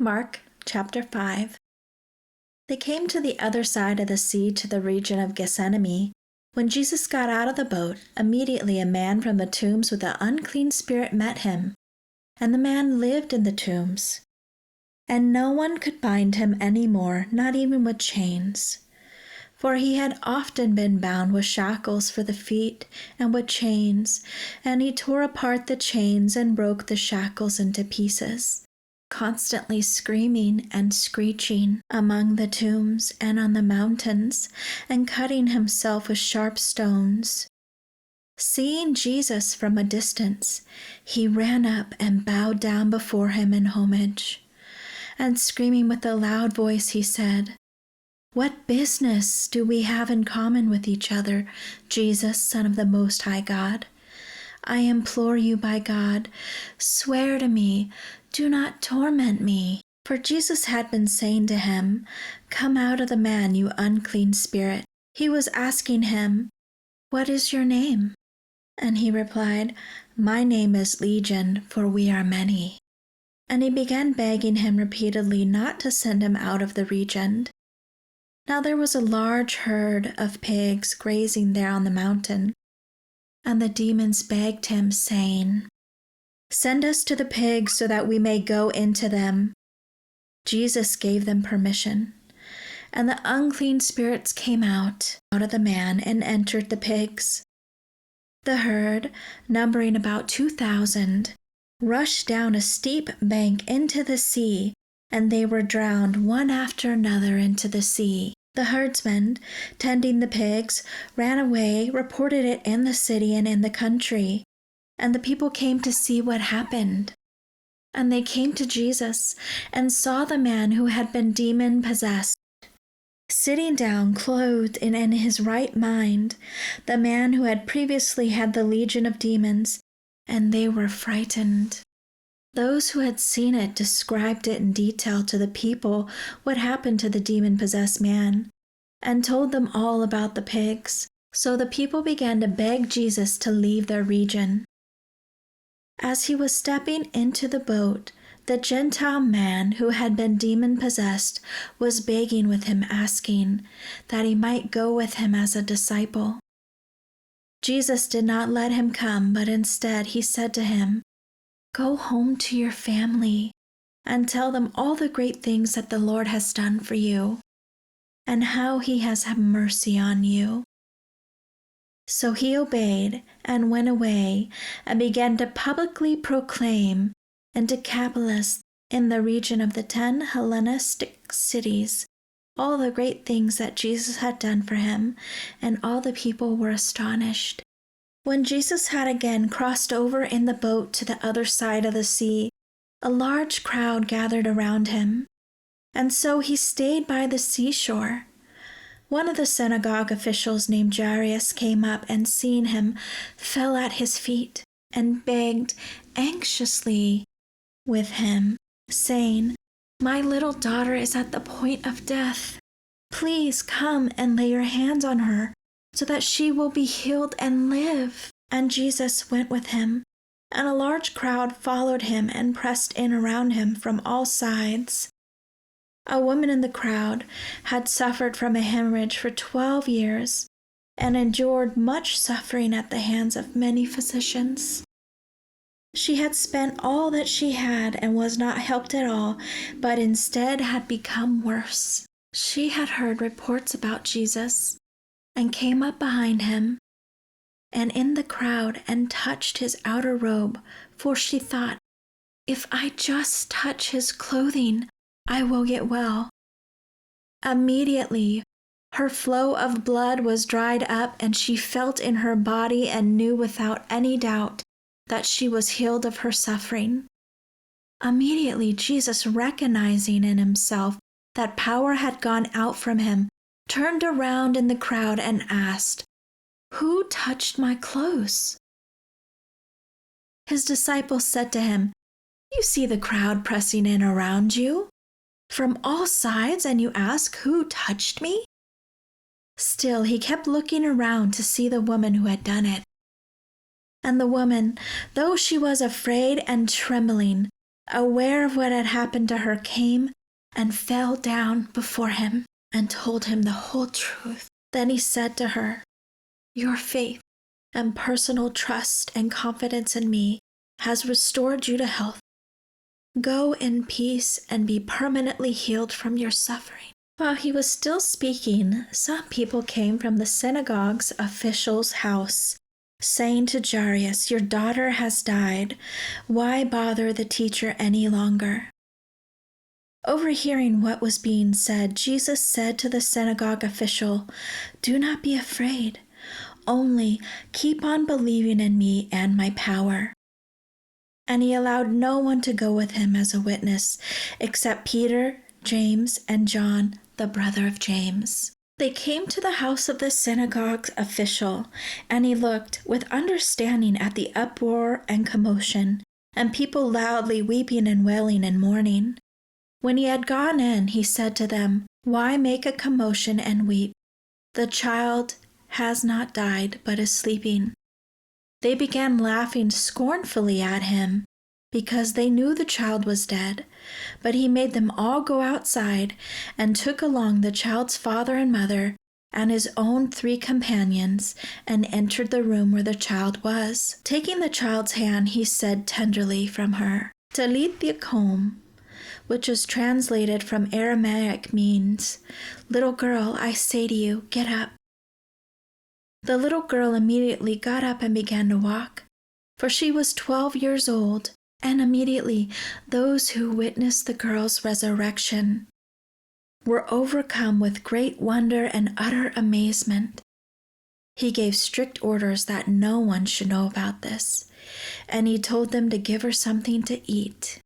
Mark chapter 5. They came to the other side of the sea to the region of Gethsemane. When Jesus got out of the boat, immediately a man from the tombs with an unclean spirit met him. And the man lived in the tombs. And no one could bind him any more, not even with chains. For he had often been bound with shackles for the feet and with chains, and he tore apart the chains and broke the shackles into pieces, constantly screaming and screeching among the tombs and on the mountains, and cutting himself with sharp stones. Seeing Jesus from a distance, he ran up and bowed down before him in homage. And screaming with a loud voice, he said, "What business do we have in common with each other, Jesus, Son of the Most High God? I implore you by God, swear to me, do not torment me." For Jesus had been saying to him, "Come out of the man, you unclean spirit." He was asking him, "What is your name?" And he replied, "My name is Legion, for we are many." And he began begging him repeatedly not to send him out of the region. Now there was a large herd of pigs grazing there on the mountain. And the demons begged him, saying, "Send us to the pigs so that we may go into them." Jesus gave them permission. And the unclean spirits came out of the man and entered the pigs. The herd, numbering about 2,000, rushed down a steep bank into the sea, and they were drowned one after another into the sea. The herdsmen, tending the pigs, ran away, reported it in the city and in the country, and the people came to see what happened. And they came to Jesus and saw the man who had been demon-possessed, sitting down, clothed and in his right mind, the man who had previously had the legion of demons, and they were frightened. Those who had seen it described it in detail to the people what happened to the demon-possessed man, and told them all about the pigs. So the people began to beg Jesus to leave their region. As he was stepping into the boat, the Gentile man who had been demon-possessed was begging with him, asking that he might go with him as a disciple. Jesus did not let him come, but instead he said to him, "Go home to your family and tell them all the great things that the Lord has done for you and how he has had mercy on you." So he obeyed and went away and began to publicly proclaim in Decapolis, in the region of the 10 Hellenistic cities, all the great things that Jesus had done for him, and all the people were astonished. When Jesus had again crossed over in the boat to the other side of the sea, a large crowd gathered around him, and so he stayed by the seashore. One of the synagogue officials named Jairus came up and seeing him, fell at his feet and begged anxiously with him, saying, "My little daughter is at the point of death. Please come and lay your hands on her so that she will be healed and live." And Jesus went with him, and a large crowd followed him and pressed in around him from all sides. A woman in the crowd had suffered from a hemorrhage for 12 years and endured much suffering at the hands of many physicians. She had spent all that she had and was not helped at all, but instead had become worse. She had heard reports about Jesus and came up behind him and in the crowd and touched his outer robe, for she thought, "If I just touch his clothing, I will get well." Immediately, her flow of blood was dried up, and she felt in her body and knew without any doubt that she was healed of her suffering. Immediately, Jesus, recognizing in himself that power had gone out from him, turned around in the crowd and asked, "Who touched my clothes?" His disciples said to him, "You see the crowd pressing in around you from all sides, and you ask, 'Who touched me?'" Still, he kept looking around to see the woman who had done it. And the woman, though she was afraid and trembling, aware of what had happened to her, came and fell down before him and told him the whole truth. Then he said to her, "Your faith and personal trust and confidence in me has restored you to health. Go in peace and be permanently healed from your suffering." While he was still speaking, some people came from the synagogue's official's house, saying to Jairus, "Your daughter has died. Why bother the teacher any longer?" Overhearing what was being said, Jesus said to the synagogue official, "Do not be afraid. Only keep on believing in me and my power." And he allowed no one to go with him as a witness, except Peter, James, and John, the brother of James. They came to the house of the synagogue official, and he looked with understanding at the uproar and commotion, and people loudly weeping and wailing and mourning. When he had gone in, he said to them, "Why make a commotion and weep? The child has not died, but is sleeping." They began laughing scornfully at him, because they knew the child was dead. But he made them all go outside and took along the child's father and mother and his own 3 companions and entered the room where the child was. Taking the child's hand, he said tenderly from her, "Talitha koum," which is translated from Aramaic means, "Little girl, I say to you, get up." The little girl immediately got up and began to walk, for she was 12 years old, and immediately those who witnessed the girl's resurrection were overcome with great wonder and utter amazement. He gave strict orders that no one should know about this, and he told them to give her something to eat.